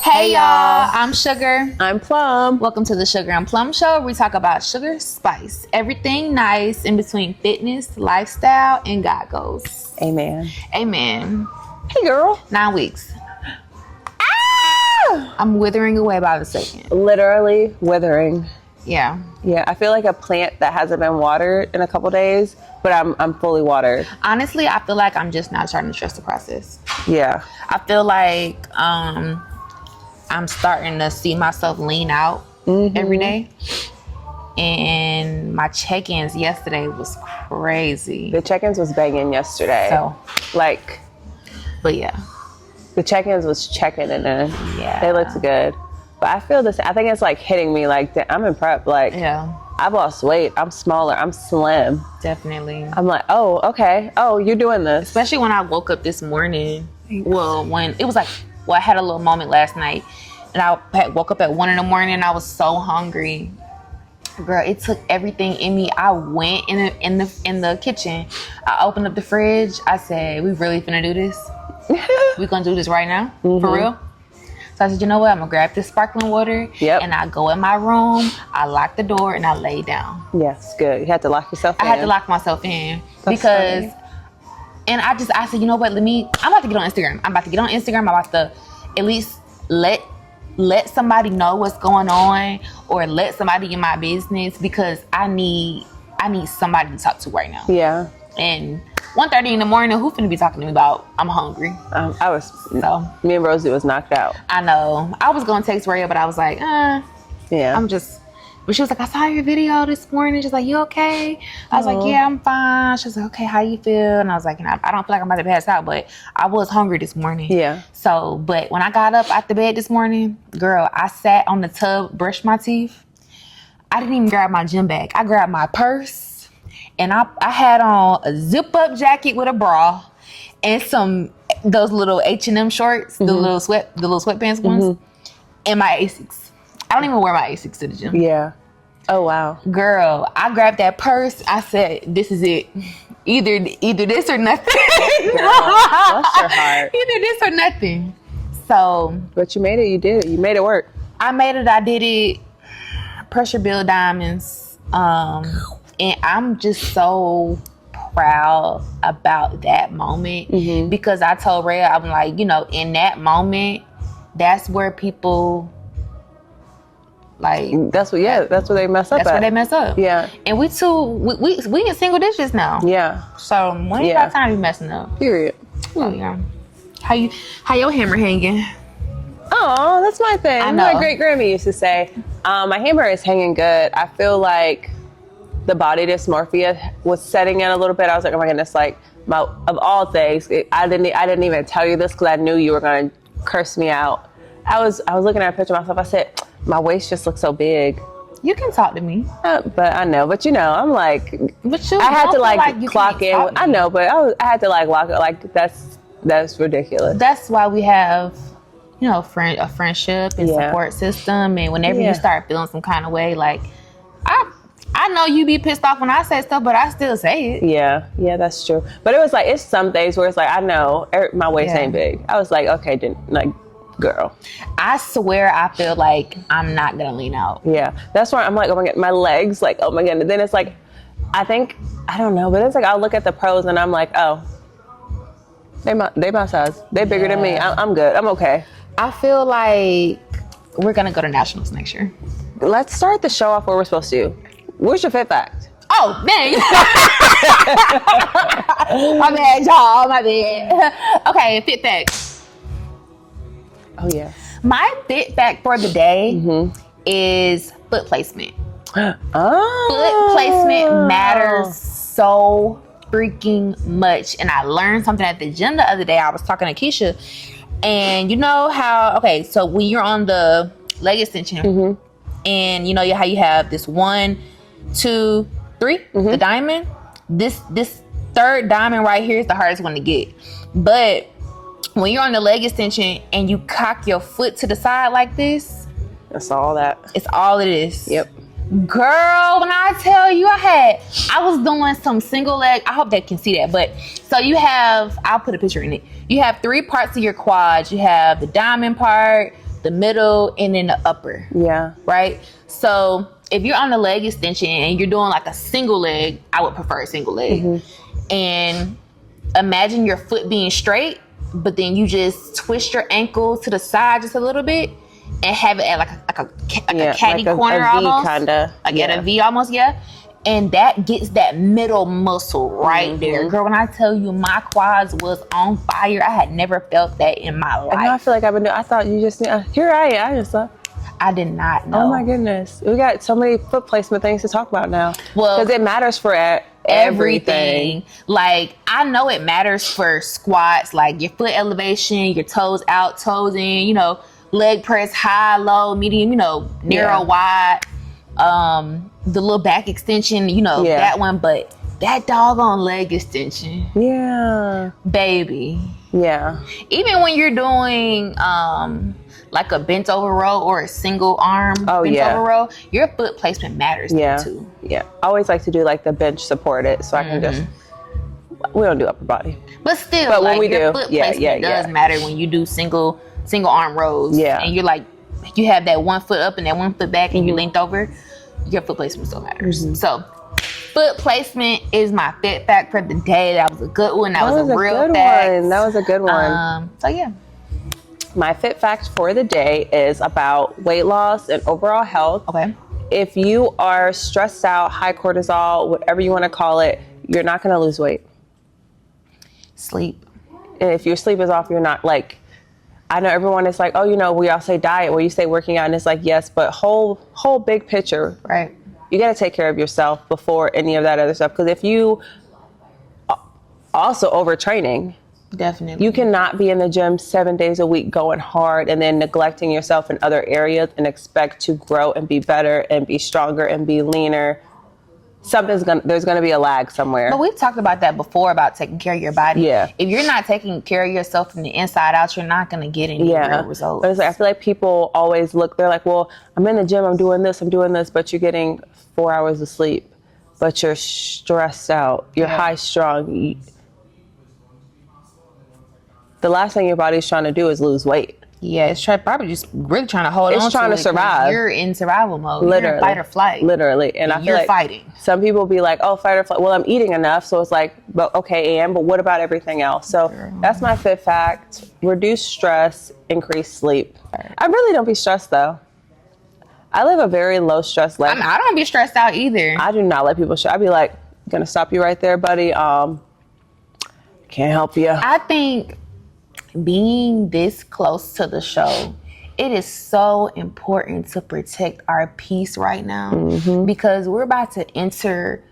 Hey y'all, I'm Sugar. I'm Plum. Welcome to the Sugar and Plum Show, where we talk about sugar, spice, everything nice in between fitness, lifestyle, and God goes. Amen. Amen. Hey girl. 9 weeks. Ah! I'm withering away by the second. Literally withering. Yeah. Yeah, I feel like a plant that hasn't been watered in a couple days, but I'm fully watered. Honestly, I feel like I'm just not starting to trust the process. Yeah. I feel like I'm starting to see myself lean out every day. And my check-ins yesterday was crazy. The check-ins was banging yesterday. So, but yeah. The check-ins was checking in there. Yeah. They looked good. But I feel this, I think it's like hitting me like, I'm in prep. Like, yeah. I've lost weight. I'm smaller. I'm slim. Definitely. I'm like, oh, okay. Oh, you're doing this. Especially when I woke up this morning. Well, when it was like, I had a little moment last night. And I woke up at 1 a.m. and I was so hungry. Girl, it took everything in me. I went in the kitchen. I opened up the fridge. I said, we really finna do this? We gonna do this right now? For real? So I said, you know what? I'm gonna grab this sparkling water. Yep. And I go in my room. I lock the door and I lay down. Yes, good. You had to lock yourself in. I had to lock myself in. That's because funny. And I said, you know what? I'm about to get on Instagram. I'm about to at least let somebody know what's going on, or let somebody in my business, because I need somebody to talk to right now. Yeah. And 1:30 in the morning, who finna be talking to me about I'm hungry? Me and Rosie was knocked out. I know. I was gonna text Rhea, but I was like, yeah. But she was like, I saw your video this morning. She's like, you okay? I was like, yeah, I'm fine. She was like, okay, how you feel? And I was like, I don't feel like I'm about to pass out, but I was hungry this morning. Yeah. So, but when I got up out the bed this morning, girl, I sat on the tub, brushed my teeth. I didn't even grab my gym bag. I grabbed my purse, and I had on a zip-up jacket with a bra and those little H&M shorts, the little sweatpants ones, and my Asics. I don't even wear my Asics to the gym. Yeah. Oh, wow. Girl, I grabbed that purse. I said, this is it. Either this or nothing. Girl, bless your heart. Either this or nothing. So. But you made it. You did it. You made it work. I made it. I did it. Pressure build diamonds. And I'm just so proud about that moment. Because I told Rhea, I'm like, in that moment, that's where people... that's where they mess up. That's where they mess up. Yeah. And we in single digits now. Yeah. So we ain't got time to be messing up. Period. Oh yeah. How your hammer hanging? Oh, that's my thing. I know. My great Grammy used to say, my hammer is hanging good. I feel like the body dysmorphia was setting in a little bit. I was like, oh my goodness, of all things, I didn't even tell you this because I knew you were gonna curse me out. I was looking at a picture of myself. I said, my waist just looks so big. You can talk to me. But I know. But I'm like, I had to clock in. I know, but I had to lock it. That's ridiculous. That's why we have, a friendship and support system. And whenever you start feeling some kind of way, I know you be pissed off when I say stuff, but I still say it. Yeah, that's true. But it was it's some days where it's I know my waist ain't big. I was like, okay, girl. I swear I feel like I'm not gonna lean out. Yeah. That's why I'm like, oh my God, my legs, oh my God. And then it's I don't know, but it's I'll look at the pros and I'm like, oh, they my size. They bigger than me. I'm good. I'm okay. I feel like we're gonna go to nationals next year. Let's start the show off where we're supposed to. Where's your fit fact? Oh, man. My bad, y'all. My bad. Okay, fit fact. Oh, yeah. My fit fact for the day is foot placement. Foot placement matters so freaking much. And I learned something at the gym the other day. I was talking to Keisha. And you know how, so when you're on the leg extension, and you know how you have this 1, 2, 3, the diamond, this third diamond right here is the hardest one to get. But when you're on the leg extension and you cock your foot to the side like this, that's all that. It's all it is. Yep. Girl, when I tell you I was doing some single leg, I hope they can see that. But so you have, I'll put a picture in it. You have 3 parts of your quads. You have the diamond part, the middle, and then the upper. Yeah. Right? So if you're on the leg extension and you're doing like a single leg, I would prefer a single leg. And imagine your foot being straight, but then you just twist your ankle to the side just a little bit and have it at like a catty corner, a V almost. Kinda. Like at a V almost, yeah. And that gets that middle muscle right there. Girl, when I tell you my quads was on fire, I had never felt that in my life. I feel like I thought you just, here I am. I just thought. I did not know. Oh my goodness. We got so many foot placement things to talk about now. Well, because it matters for everything. Like, I know it matters for squats, like your foot elevation, your toes out, toes in, you know, leg press, high, low, medium, you know, narrow, wide, the little back extension, you know, that one, but that doggone leg extension. Yeah. Baby. Yeah. Even when you're doing, like a bent over row or a single arm bent over row, your foot placement matters too. Yeah. I always like to do like the bench supported so I can just, we don't do upper body. But still, but like, when we your do, foot placement does matter when you do single arm rows. Yeah. And you're like, you have that one foot up and that one foot back and you linked over, your foot placement still matters. So foot placement is my fit fact for the day. That was a good one. That was a real fact. That was a good one. So yeah. My fit fact for the day is about weight loss and overall health. Okay. If you are stressed out, high cortisol, whatever you want to call it, you're not going to lose weight. Sleep. And if your sleep is off, you're not like, I know everyone is like, oh, you know, we all say diet, well, you say working out, and it's like, yes, but whole big picture. Right. You got to take care of yourself before any of that other stuff. Because if you also overtraining, definitely, you cannot be in the gym 7 days a week going hard and then neglecting yourself in other areas and expect to grow and be better and be stronger and be leaner. There's gonna be a lag somewhere. But we've talked about that before, about taking care of your body. Yeah. If you're not taking care of yourself from the inside out, you're not gonna get any real results. But it's like, I feel like people always look, they're like, well, I'm in the gym, I'm doing this, but you're getting 4 hours of sleep, but you're stressed out, you're high strung. The last thing your body's trying to do is lose weight. Yeah, it's probably just really trying to hold on to it. It's trying to survive. You're in survival mode. Literally. You're in fight or flight. Literally. And I feel you're like fighting. Some people be like, oh, fight or flight. Well, I'm eating enough. So it's like, but okay, but what about everything else? So that's my fit fact. Reduce stress, increase sleep. I really don't be stressed though. I live a very low stress life. I don't be stressed out either. I do not let people I'd be like, gonna stop you right there, buddy. Can't help you. I think being this close to the show, it is so important to protect our peace right now because we're about to enter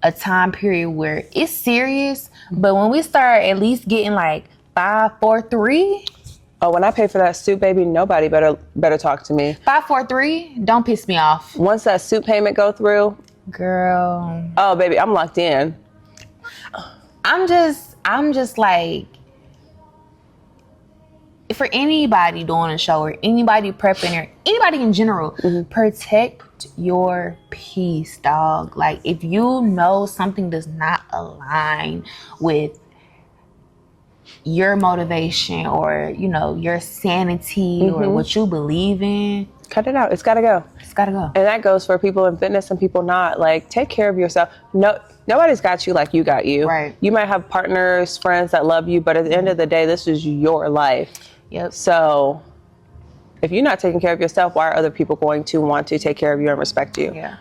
a time period where it's serious, but when we start at least getting like 5, 4, 3. Oh, when I pay for that suit, baby, nobody better talk to me. 5, 4, 3, don't piss me off. Once that suit payment go through, girl. Oh, baby, I'm locked in. I'm just like, for anybody doing a show or anybody prepping or anybody in general, protect your peace, dog. Like, if you know something does not align with your motivation or, you know, your sanity or what you believe in, cut it out. It's got to go. It's got to go. And that goes for people in fitness and people not. Like, take care of yourself. No, nobody's got you like you got you. Right. You might have partners, friends that love you, but at the end of the day, this is your life. Yep. So if you're not taking care of yourself, why are other people going to want to take care of you and respect you? Yeah.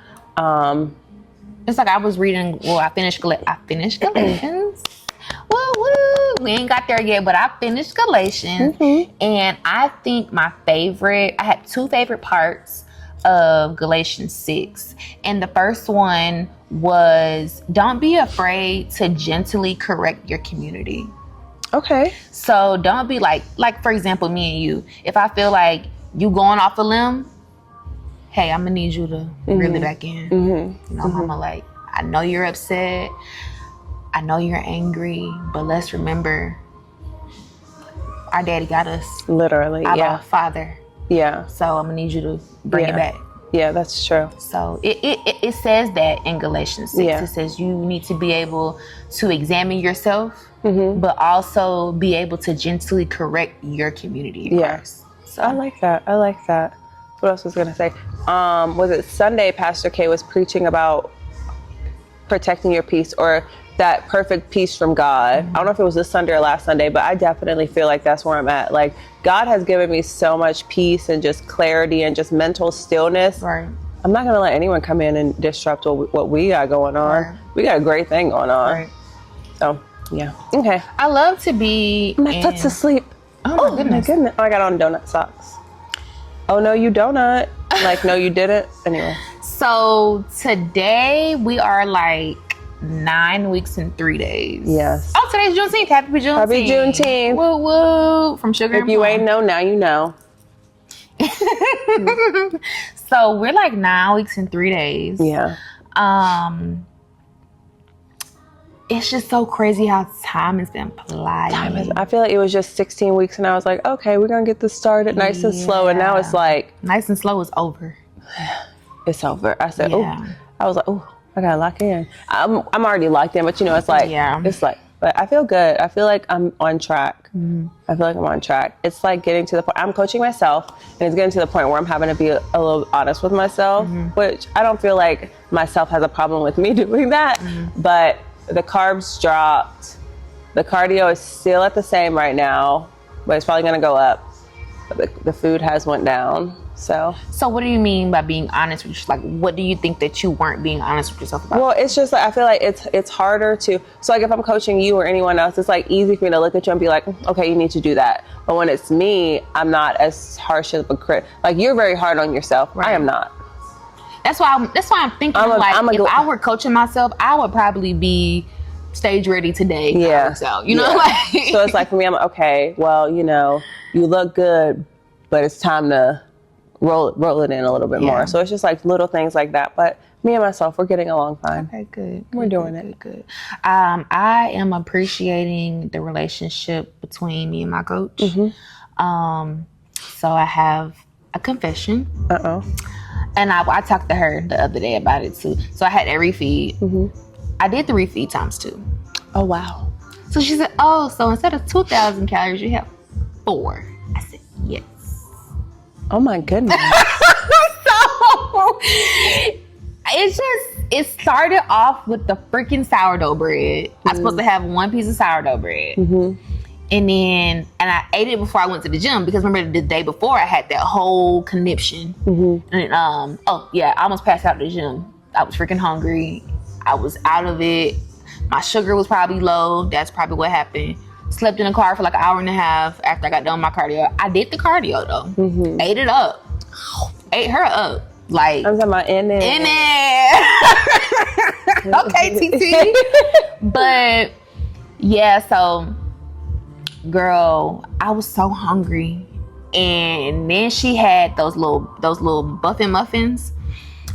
It's like I was reading, I finished Galatians. Woo woo. We ain't got there yet, but I finished Galatians. And I think I had 2 favorite parts of Galatians 6. And the first one was, don't be afraid to gently correct your community. Okay. So don't be like for example, me and you, if I feel like you going off a limb, hey, I'm gonna need you to reel it back in. You know, I'm gonna like, I know you're upset, I know you're angry, but let's remember our daddy got us. Literally, Our Father. Yeah. So I'm gonna need you to bring it back. Yeah, that's true. So it says that in Galatians 6. Yeah. It says you need to be able to examine yourself, but also be able to gently correct your community. Yeah. First. So I like that. What else was I gonna say? Was it Sunday? Pastor K was preaching about protecting your peace, or that perfect peace from God. I don't know if it was this Sunday or last Sunday, but I definitely feel like that's where I'm at. Like, God has given me so much peace and just clarity and just mental stillness. Right. I'm not gonna let anyone come in and disrupt what we got going on. Right. We got a great thing going on. Right. So yeah. Okay. I love to be. My foot's asleep. Oh my goodness. Oh, I got on donut socks. Oh no, you donut. Like, no, you didn't. Anyway. So today we are like 9 weeks and 3 days. Yes. Oh, today's Juneteenth. Happy Juneteenth. Happy Juneteenth. Woo woo. From Sugar If and you Plum. ain't know, now you know. So we're like 9 weeks and 3 days. Yeah. It's just so crazy how time has been flying. I feel like it was just 16 weeks and I was like, okay, we're going to get this started nice and slow. And now it's like, nice and slow is over. it's over. I said, Yeah. I was like, oh, I got to lock in. I'm already locked in, but it's like, it's like, but I feel good. I feel like I'm on track. I feel like I'm on track. It's like getting to the point, I'm coaching myself, and it's getting to the point where I'm having to be a little honest with myself, which I don't feel like myself has a problem with me doing that, but the carbs dropped. The cardio is still at the same right now, but it's probably going to go up. But the food has went down. So what do you mean by being honest with yourself? Like, what do you think that you weren't being honest with yourself about? Well, it's just like, I feel like it's harder to, so like if I'm coaching you or anyone else, it's like easy for me to look at you and be like, okay, you need to do that. But when it's me, I'm not as harsh of a critic. Like, you're very hard on yourself. Right. I am not. That's why I'm thinking if I were coaching myself, I would probably be stage ready today. Yeah. So, you know, like. So it's like for me, I'm like, okay, well, you look good, but it's time to roll it in a little bit more. So it's just like little things like that. But me and myself, we're getting along fine. Okay, good. We're doing it. Good. I am appreciating the relationship between me and my coach. So I have a confession. And I talked to her the other day about it too. So I had that refeed. I did the refeed times 2. Oh, wow. So she said, oh, so instead of 2,000 calories, you have 4. I said, yes. Oh my goodness. So it started off with the freaking sourdough bread. I was supposed to have 1 piece of sourdough bread. And I ate it before I went to the gym, because remember the day before I had that whole conniption. And I almost passed out at the gym. I was freaking hungry. I was out of it. My sugar was probably low. That's probably what happened. Slept in the car for like an hour and a half after I got done with my cardio. I did the cardio though. Ate it up. Ate her up. Like, I'm talking about in there. Okay, TT. But yeah, so girl, I was so hungry. And then she had those little buffin muffins.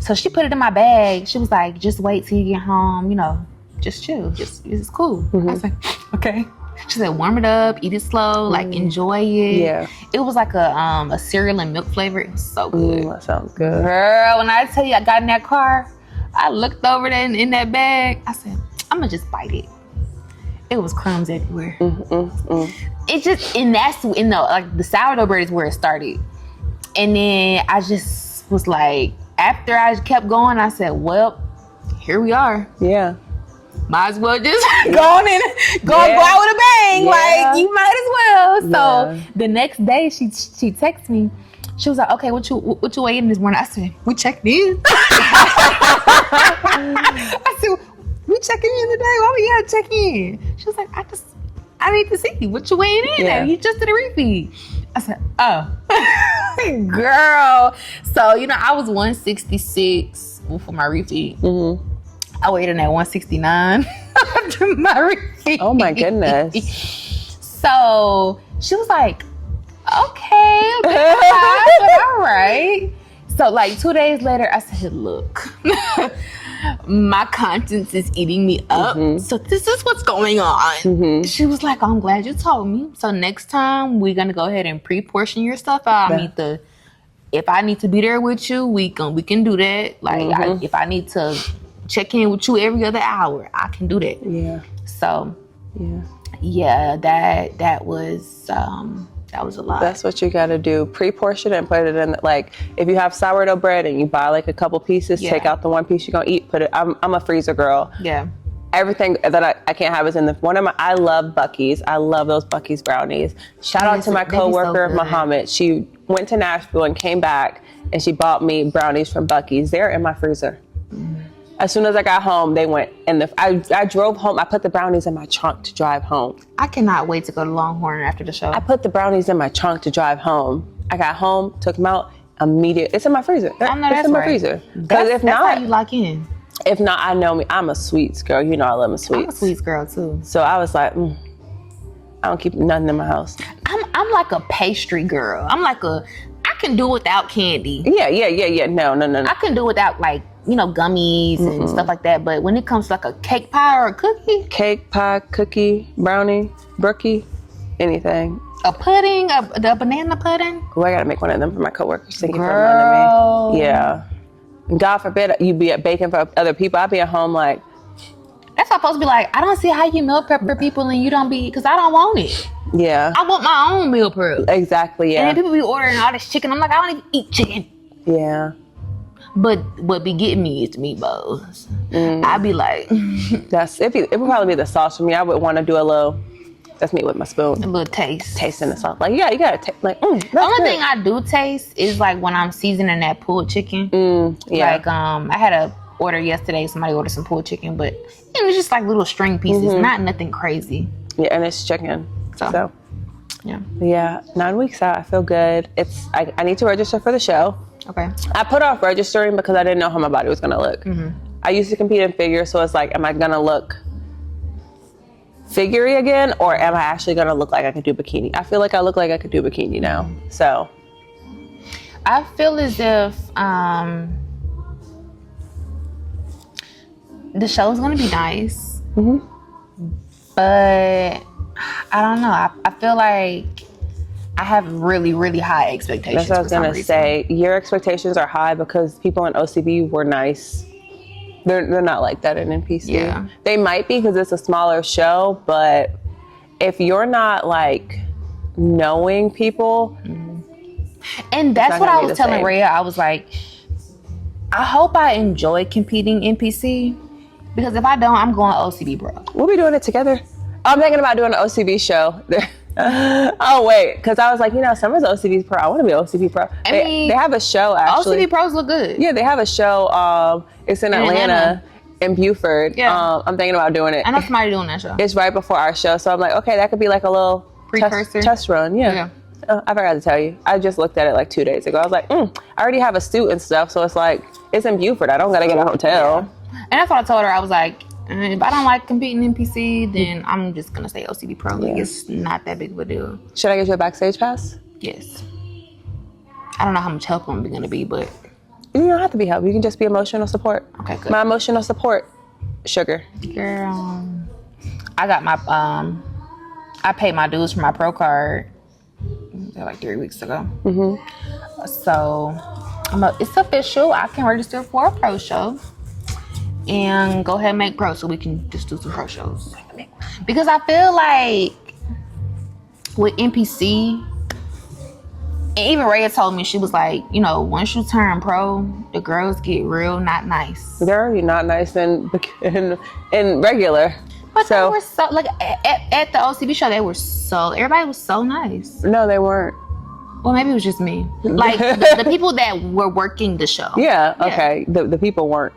So she put it in my bag. She was like, just wait till you get home, just chill. It's cool. I was like, okay. She said, warm it up, eat it slow, like enjoy it. Yeah. It was like a cereal and milk flavor. It was so good. That sounds good. Girl, when I tell you I got in that car, I looked over there in that bag. I said, I'm gonna just bite it. It was crumbs everywhere. It just, and that's like the sourdough bread is where it started. And then I just was like, after I kept going, I said, well, here we are. Yeah. Might as well just go out with a bang. Like, you might as well. So the next day she texted me. She was like, okay, what you weighed in this morning? I said, we checked in. I said, we checking in today? Why we gotta check in? She was like, I need to see what you weighing in at. You just did a refeed. I said, oh. Girl. So, I was 166 for my refeed. I weighed in at 169 after my refeed. Oh my goodness. So she was like, okay, but all right. So like 2 days later, I said, look, my conscience is eating me up. So this is what's going on. She was like, I'm glad you told me. So next time we're going to go ahead and pre-portion your stuff out. If I need to be there with you, we can do that. Like if I need to check in with you every other hour, I can do that. So that was That was a lot. That's what you got to do. Pre-portion and put it in. Like, if you have sourdough bread and you buy like a couple pieces, take out the one piece you're gonna eat. Put it. I'm a freezer girl. Yeah. Everything that I can't have is in I love Buc-ee's. I love those Buc-ee's brownies. Shout out to my coworker, Muhammad. She went to Nashville and came back, and she bought me brownies from Buc-ee's. They're in my freezer. As soon as I got home, they went in I drove home. I put the brownies in my trunk to drive home. I cannot wait to go to Longhorn after the show. I put the brownies in my trunk to drive home. I got home, took them out, immediately. It's in my freezer. I know it's in my freezer. Because that's how you lock in. If not, I know me. I'm a sweets girl. You know I love my sweets. I'm a sweets girl too. So I was like, I don't keep nothing in my house. I'm like a pastry girl. I can do without candy. Yeah. No. I can do without like, gummies and stuff like that. But when it comes to like a cake pie or a cookie. Cake, pie, cookie, brownie, brookie, anything. A pudding, the banana pudding. Oh, I gotta make one of them for my coworkers. Thank you for reminding me. Yeah. God forbid you be baking for other people. I'd be at home like. That's supposed to be like, I don't see how you meal prep for people and you don't be, because I don't want it. Yeah. I want my own meal prep. Exactly, yeah. And then people be ordering all this chicken. I'm like, I don't even eat chicken. Yeah. But what be getting me is the meatballs. I'd be like. It would probably be the sauce for me. I would want to do a little, that's me with my spoon. A little taste. Tasting the sauce. Like, you gotta taste, like, the only thing I do taste is like when I'm seasoning that pulled chicken. Yeah. Like, I had a order yesterday. Somebody ordered some pulled chicken, but it was just like little string pieces, not nothing crazy. Yeah, and it's chicken. So. Yeah, 9 weeks out. I feel good. I need to register for the show. Okay. I put off registering because I didn't know how my body was gonna look. I used to compete in figure, so it's like, am I gonna look figure-y again, or am I actually gonna look like I could do bikini? I feel like I look like I could do bikini now. So I feel as if the show's gonna be nice, but I don't know. I feel like I have really, really high expectations. That's what I was gonna say. Your expectations are high because people in OCB were nice. They're not like that in NPC. Yeah. They might be because it's a smaller show, but if you're not like knowing people, and that's what I was telling Rhea. I was like, I hope I enjoy competing NPC, because if I don't, I'm going to OCB, bro. We'll be doing it together. I'm thinking about doing an OCB show. Oh wait, because I was like, Summer's OCB Pro. I want to be OCB Pro. They have a show actually. OCB Pros look good. Yeah, they have a show. It's in Atlanta, in Buford. Yeah. I'm thinking about doing it. I know somebody doing that show. It's right before our show, so I'm like, okay, that could be like a little precursor test run. Yeah. I forgot to tell you. I just looked at it like 2 days ago. I was like, I already have a suit and stuff, so it's like it's in Buford. I don't gotta get a hotel. Yeah. And that's what I told her. I was like, if I don't like competing in NPC, then I'm just gonna stay OCB Pro. Like, it's not that big of a deal. Should I get you a backstage pass? Yes. I don't know how much help I'm gonna be, but you don't have to be help. You can just be emotional support. Okay, good. My emotional support, Sugar. Girl, I got my I paid my dues for my pro card like 3 weeks ago. So it's official. I can register for a pro show and go ahead and make pro, so we can just do some pro shows. Because I feel like with NPC, and even Rhea told me, she was like, once you turn pro, the girls get real not nice. They're already not nice in regular. But they were so, like, at the OCB show, everybody was so nice. No, they weren't. Well, maybe it was just me. Like, the people that were working the show. Yeah, okay. The people weren't.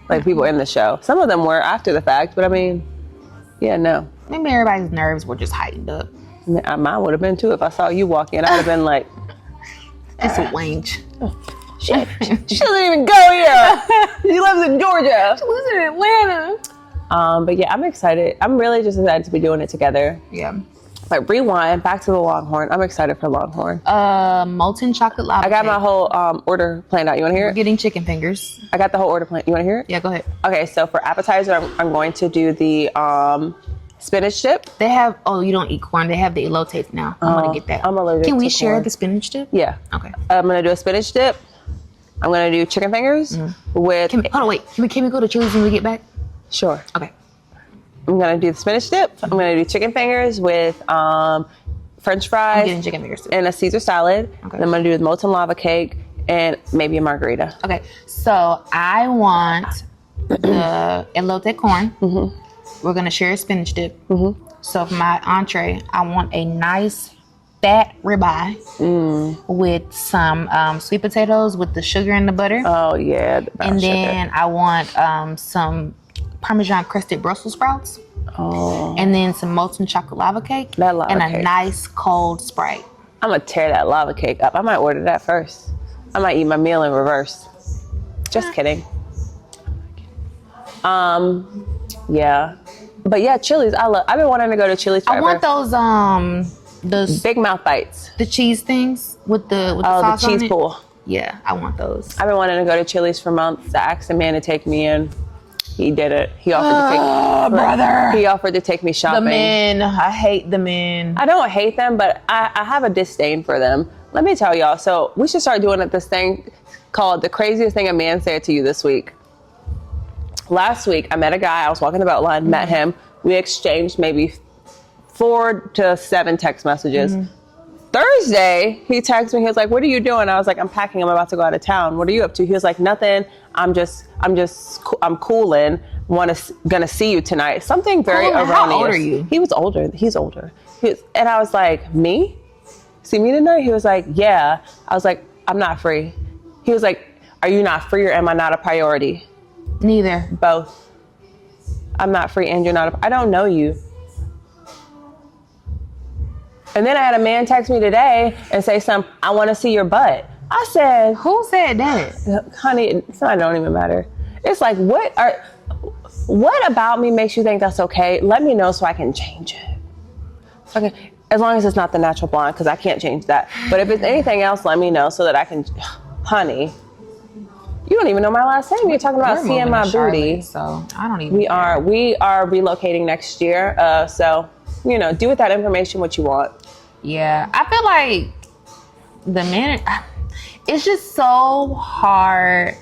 Like, people in the show. Some of them were after the fact, but I mean, no. Maybe everybody's nerves were just heightened up. Mine would have been too. If I saw you walk in, I'd have been like, it's a wange. She doesn't even go here. She lives in Georgia. She lives in Atlanta. But yeah, I'm excited. I'm really just excited to be doing it together. Yeah. Like, rewind back to the Longhorn. I'm excited for Longhorn. Molten chocolate lava I got cake. my whole order planned out. You want to hear it? We're getting chicken fingers. I got the whole order planned. You want to hear it? Yeah, go ahead. Okay, so for appetizer, I'm going to do the spinach dip. They have, you don't eat corn. They have the elotes now. I'm going to get that. I'm allergic Can we to share corn. the spinach dip? Yeah. Okay. I'm going to do a spinach dip. I'm going to do chicken fingers with... Hold on, wait. Can we go to Chili's when we get back? Sure. Okay. I'm going to do the spinach dip. I'm going to do chicken fingers with French I'm fries, getting chicken fingers too. and a Caesar salad. Okay. And I'm gonna do the molten lava cake and maybe a margarita. Okay, so I want the elote corn. We're gonna share a spinach dip. So for my entree, I want a nice fat ribeye with some sweet potatoes with the sugar and the butter. Oh yeah, And then I want some Parmesan crusted Brussels sprouts. Oh, And then some molten chocolate lava cake. That lava and a cake. nice cold Sprite. I'm gonna tear that lava cake up. I might order that first. I might eat my meal in reverse. Just kidding. Yeah, but yeah, Chili's. I've been wanting to go to Chili's forever. I want those Big Mouth bites. the cheese things with the The sauce on cheese it. pool. Yeah, I want those. I've been wanting to go to Chili's for months. I asked a man to take me in. He did it. He offered to take brother. He offered to take me The shopping. men, I hate the men. I don't hate them, but I have a disdain for them. Let me tell y'all. So we should start doing this thing called the craziest thing a man said to you this week. Last week, I met a guy. I was walking the belt line, met him. We exchanged maybe 4 to 7 text messages. Thursday, he texted me. He was like, "What are you doing?" I was like, "I'm packing. I'm about to go out of town. What are you up to?" He was like, "Nothing. I'm cooling. Gonna see you tonight." Something very Cool. erroneous. How old are you? He was older. He's older. And I was like, "Me? See me tonight?" He was like, "Yeah." I was like, "I'm not free." He was like, "Are you not free or am I not a priority?" Neither. Both. I'm not free and you're not. I don't know you. And then I had a man text me today and say "I want to see your butt." I said, Who said that? "Honey, it don't even matter." It's like, what about me makes you think that's okay? Let me know so I can change it. Okay, as long as it's not the natural blonde, because I can't change that. But if it's anything else, let me know so that I can. Honey, you don't even know my last name. You're talking about We're seeing moving my to Charlotte, booty. so I don't even. We care. are relocating next year. So do with that information what you want. Yeah, I feel like the men. It's just so hard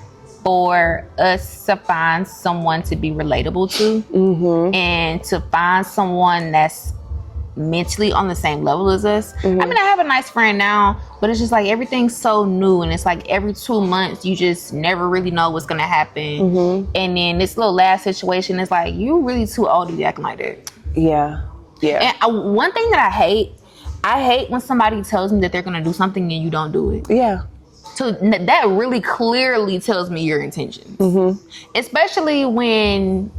for us to find someone to be relatable to, and to find someone that's mentally on the same level as us. I mean, I have a nice friend now, but it's just like everything's so new, and it's like every 2 months you just never really know what's gonna happen. And then this little last situation is like, you really too old to be acting like that. Yeah. And one thing that I hate when somebody tells me that they're gonna do something and you don't do it. Yeah. So that really clearly tells me your intentions. Especially when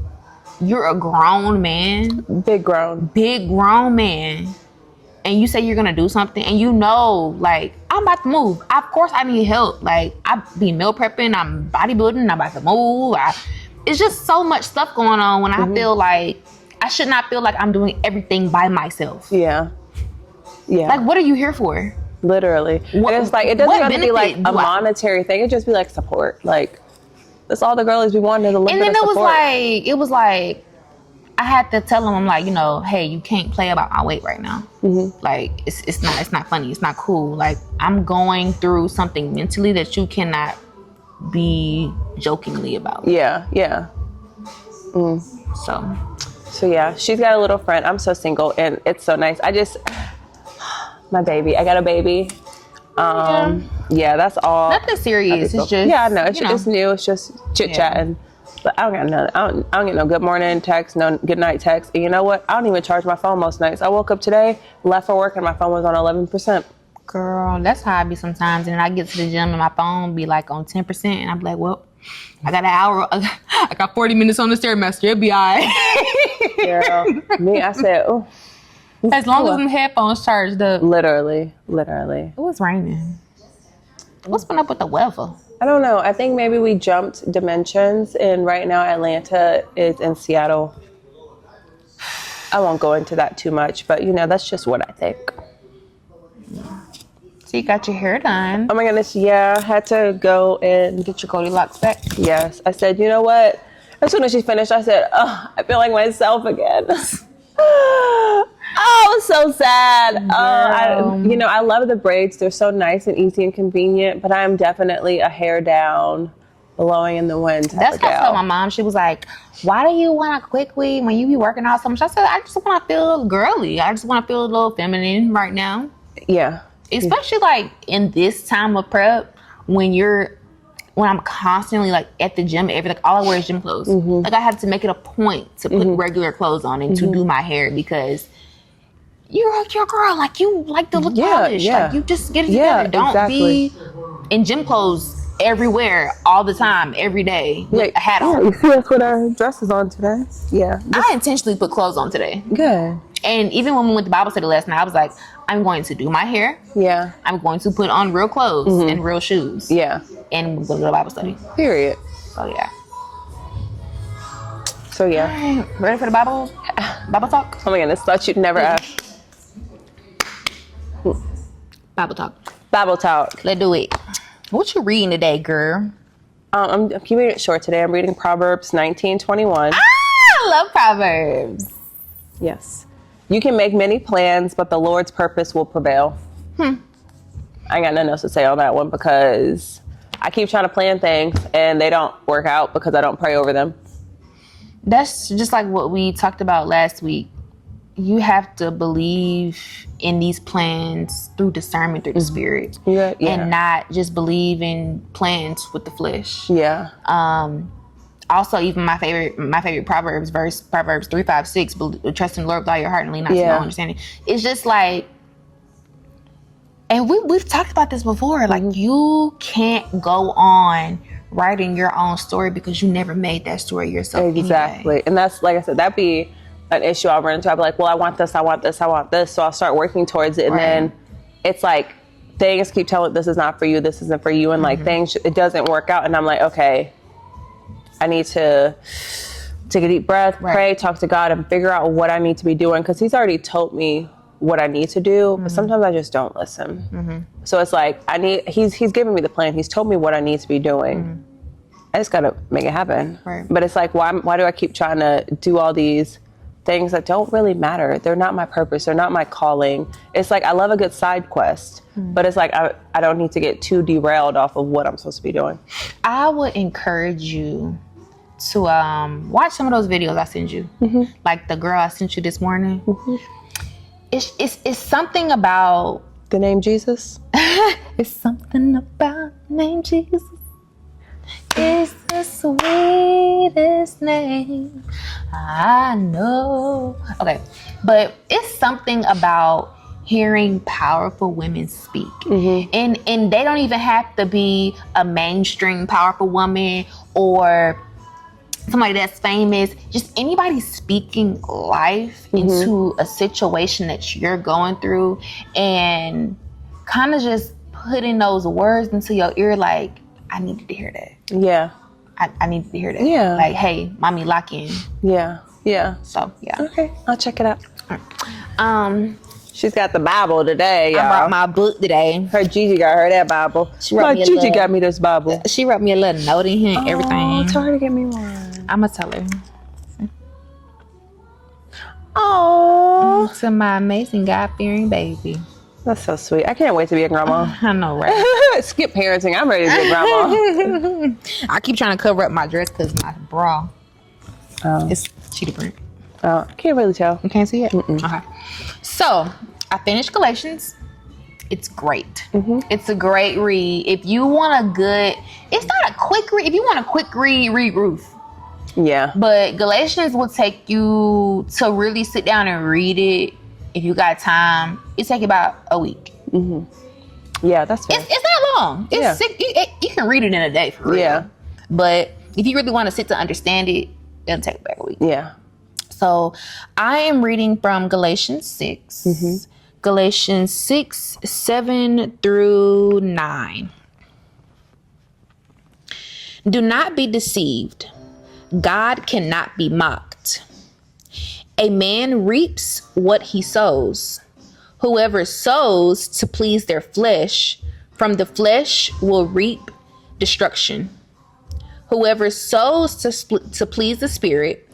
you're a grown man, Big grown man, and you say you're gonna do something, and like, I'm about to move. Of course I need help. Like, I be meal prepping, I'm bodybuilding, I'm about to move. It's just so much stuff going on when I feel like I should not feel like I'm doing everything by myself. Yeah. Like, what are you here for? Literally. And it's like, it doesn't have to be like a monetary thing. It just be like support. Like, that's all the girlies be wanting is a little bit of support. And then it was like, I had to tell him, I'm like, hey, you can't play about my weight right now. Like, it's not funny. It's not cool. Like, I'm going through something mentally that you cannot be jokingly about. Yeah. So yeah, she's got a little friend. I'm so single and it's so nice. My baby. I got a baby. Yeah, that's all. Nothing serious. It's just, I know. It's new. It's just chit chatting. But I don't get no good morning text, no good night text. And you know what? I don't even charge my phone most nights. I woke up today, left for work, and my phone was on 11%. Girl, that's how I be sometimes. And then I get to the gym and my phone be like on 10%, and I'm like, well, I got an hour. I got 40 minutes on the Stairmaster. It'll be all right. Girl, me, I said, oh. As long as them headphones charged up. Literally. It was raining. What's been up with the weather? I don't know. I think maybe we jumped dimensions, and right now Atlanta is in Seattle. I won't go into that too much, but that's just what I think. So you got your hair done. Oh my goodness, yeah. I had to go and Get your Goldilocks back. yes. I said, you know what? As soon as she finished, I said, oh, I feel like myself again. Oh, so sad. I love the braids. They're so nice and easy and convenient, but I'm definitely a hair down blowing in the wind. That's what I told my mom. She was like, why do you want to quickly when you be working out so much? I said, I just want to feel girly. I just want to feel a little feminine right now. Yeah. Especially like in this time of prep when I'm constantly like at the gym, like all I wear is gym clothes. Like I have to make it a point to put regular clothes on and to do my hair because you're a girl. Like you like to look polished. Like you just get it together. Don't be in gym clothes everywhere all the time, every day with a hat on. You see us with our dresses on today. Yeah. I intentionally put clothes on today. Good. And even when we went to Bible study last night, I was like, I'm going to do my hair. Yeah. I'm going to put on real clothes and real shoes. Yeah. And we're going to go to Bible study. Period. So yeah. So yeah. All right. Ready for the Bible talk? Oh my goodness, thought you'd never ask. Bible talk. Bible talk. Let's do it. What you reading today, girl? I'm keeping it short today. I'm reading Proverbs 19:21. I love Proverbs. Yes. You can make many plans, but the Lord's purpose will prevail. I ain't got nothing else to say on that one because I keep trying to plan things and they don't work out because I don't pray over them. That's just like what we talked about last week. You have to believe in these plans through discernment, through the spirit, and not just believe in plans with the flesh. Yeah. Also, even my favorite Proverbs verse, Proverbs 3:5-6, trust in the Lord with all your heart and lean not to your own understanding. It's just like, and we've talked about this before. Like you can't go on writing your own story because you never made that story yourself. Exactly, anyway. And that's like I said, that'd be an issue I'll run into. I'll be like, well, I want this, I want this, I want this. So I'll start working towards it. And then it's like things keep telling this is not for you, this isn't for you. And like things, it doesn't work out. And I'm like, okay, I need to take a deep breath, pray, talk to God and figure out what I need to be doing. Cause he's already told me what I need to do, but sometimes I just don't listen. So it's like, he's given me the plan. He's told me what I need to be doing. I just got to make it happen. But it's like, why do I keep trying to do all these things that don't really matter? They're not my purpose. They're not my calling. It's like, I love a good side quest, but it's like, I don't need to get too derailed off of what I'm supposed to be doing. I would encourage you to watch some of those videos I sent you. Like the girl I sent you this morning. It's something about the name Jesus. It's something about the name Jesus. It's the sweetest name I know. Okay, but it's something about hearing powerful women speak. And they don't even have to be a mainstream powerful woman or somebody that's famous. Just anybody speaking life into a situation that you're going through and kind of just putting those words into your ear like, I needed to hear that. Yeah. I needed to hear that. Yeah. Like, hey, mommy, lock in. Yeah. Yeah. So, yeah. Okay. I'll check it out. She's got the Bible today, y'all. I brought my book today. Her Gigi got her that Bible. Gigi got me this Bible. She wrote me a little note in here and everything. Tell her to get me one. I'm going to tell her. Oh, to my amazing God-fearing baby. That's so sweet. I can't wait to be a grandma. I know, right? Skip parenting. I'm ready to be a grandma. I keep trying to cover up my dress because my bra it's cheetah print. I can't really tell. You can't see it? Okay. So, I finished Galatians. It's great. It's a great read. If you want a good, it's not a quick read. If you want a quick read Ruth. Yeah. But Galatians will take you to really sit down and read it. If you got time, it take about a week. Yeah, that's fair. It's not long. It's you can read it in a day for real. Yeah. But if you really want to sit to understand it, it'll take about a week. Yeah. So I am reading from Galatians 6. Galatians 6, 7 through 9. Do not be deceived. God cannot be mocked. A man reaps what he sows. Whoever sows to please their flesh, from the flesh will reap destruction. Whoever sows to please the Spirit,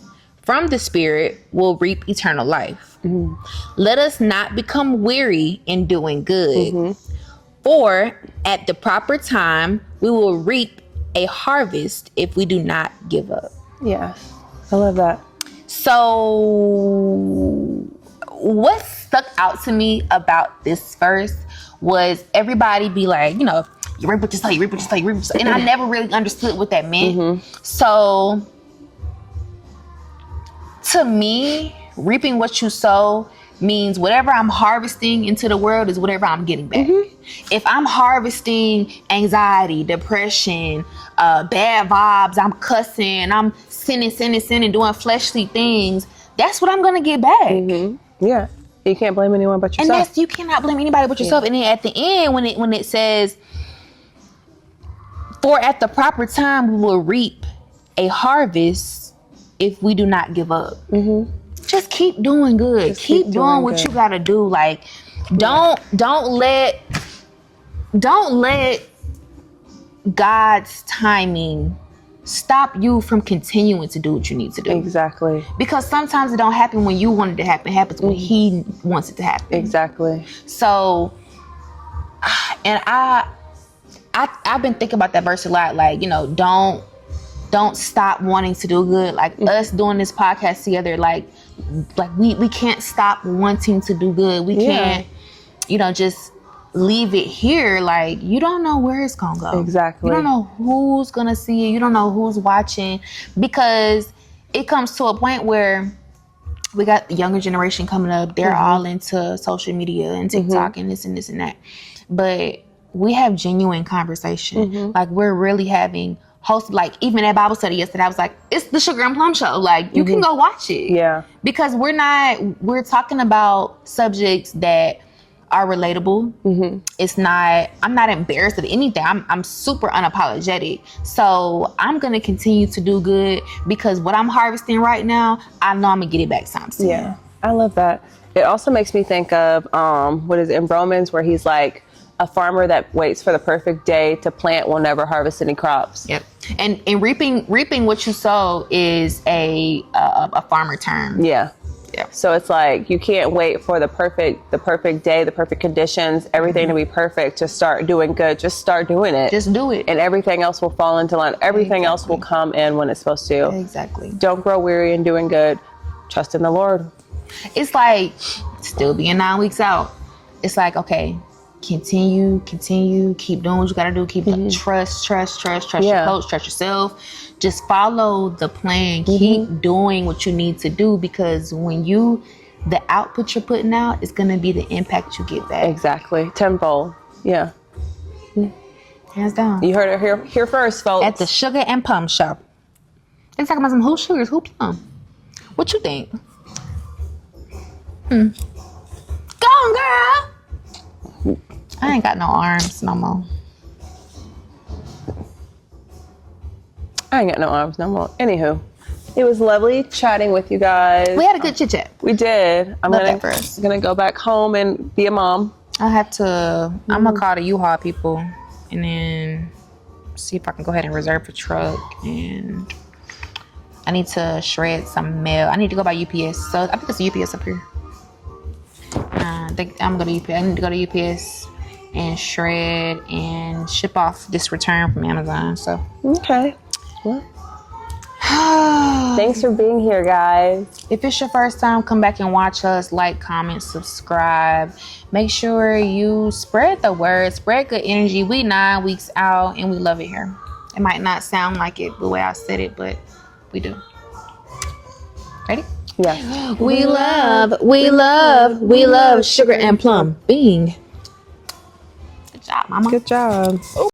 from the Spirit will reap eternal life. Let us not become weary in doing good, for at the proper time we will reap a harvest if we do not give up. Yeah, I love that. So what stuck out to me about this verse was everybody be like, you know, you reap what you sow, you reap what you sow, you reap what you sow. And I never really understood what that meant. So to me, reaping what you sow means whatever I'm harvesting into the world is whatever I'm getting back. If I'm harvesting anxiety, depression, bad vibes, I'm cussing, I'm sinning, doing fleshly things, that's what I'm gonna get back. Yeah, you can't blame anyone but yourself. And that's, you cannot blame anybody but yourself. And then at the end, when it says, for at the proper time we will reap a harvest if we do not give up. Just keep doing good. Just keep doing what you gotta do. Like, don't let God's timing stop you from continuing to do what you need to do. Exactly. Because sometimes it don't happen when you want it to happen. It happens when He wants it to happen. Exactly. So, and I've been thinking about that verse a lot. Like, you know, don't stop wanting to do good. Like us doing this podcast together, like we can't stop wanting to do good. We can't, you know, just leave it here. Like, you don't know where it's gonna go. Exactly. You don't know who's gonna see it. You don't know who's watching, because it comes to a point where we got the younger generation coming up. They're all into social media and TikTok and this and this and that. But we have genuine conversation. Like, we're really having like even at Bible study yesterday, I was like, it's the Sugar and Plum Show. Like, you can go watch it. Yeah. Because we're talking about subjects that are relatable. It's not, I'm not embarrassed of anything. I'm super unapologetic. So I'm going to continue to do good, because what I'm harvesting right now, I know I'm going to get it back sometime. Yeah. I love that. It also makes me think of, what is it in Romans, where he's like, a farmer that waits for the perfect day to plant will never harvest any crops. Yep. And reaping what you sow is a farmer term. Yeah. Yeah. So it's like, you can't wait for the perfect day, the perfect conditions, everything to be perfect to start doing good. Just start doing it. Just do it. And everything else will fall into line. Everything else will come in when it's supposed to. Exactly. Don't grow weary in doing good. Trust in the Lord. It's like still being 9 weeks out. It's like, okay, continue, keep doing what you gotta do, keep trust your coach, trust yourself. Just follow the plan, keep doing what you need to do, because when the output you're putting out is gonna be the impact you get back. Exactly. Tenfold. Yeah. Hands down. You heard it here first, folks. At the Sugar and Plum Show. They're talking about some who sugars, who plum. What you think? Go on, girl. I ain't got no arms no more. I ain't got no arms no more. Anywho, it was lovely chatting with you guys. We had a good chit chat. We did. I'm gonna go back home and be a mom. I have to. I'm gonna call the U-Haul people and then see if I can go ahead and reserve a truck. And I need to shred some mail. I need to go by UPS. So I think it's UPS up here. I think I'm gonna UPS. I need to go to UPS and shred and ship off this return from Amazon. So okay. Well, thanks for being here, guys. If it's your first time, come back and watch us. Like, comment, subscribe. Make sure you spread the word, spread good energy. We 9 weeks out and we love it here. It might not sound like it the way I said it, but we do. Ready? Yeah. We love Sugar and Plum. Bing. Good job, mama. Good job. Ooh.